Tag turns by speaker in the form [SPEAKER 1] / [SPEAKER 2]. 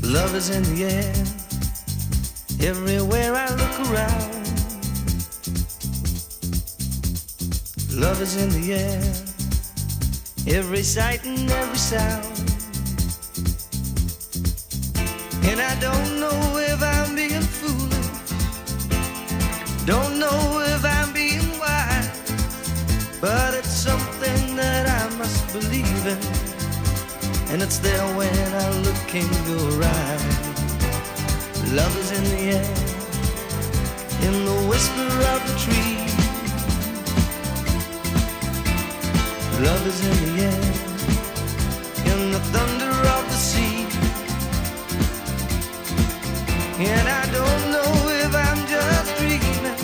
[SPEAKER 1] Love is in the air, everywhere I look around. Love is in the air, every sight and every sound. And I don't know if I'm being foolish, don't know if I'm being wise, but it's something that I must believe in, and it's there when I look in your eyes. Love is in the air, in the whisper of the tree. Love is in the air, in the thunder of the sea. And I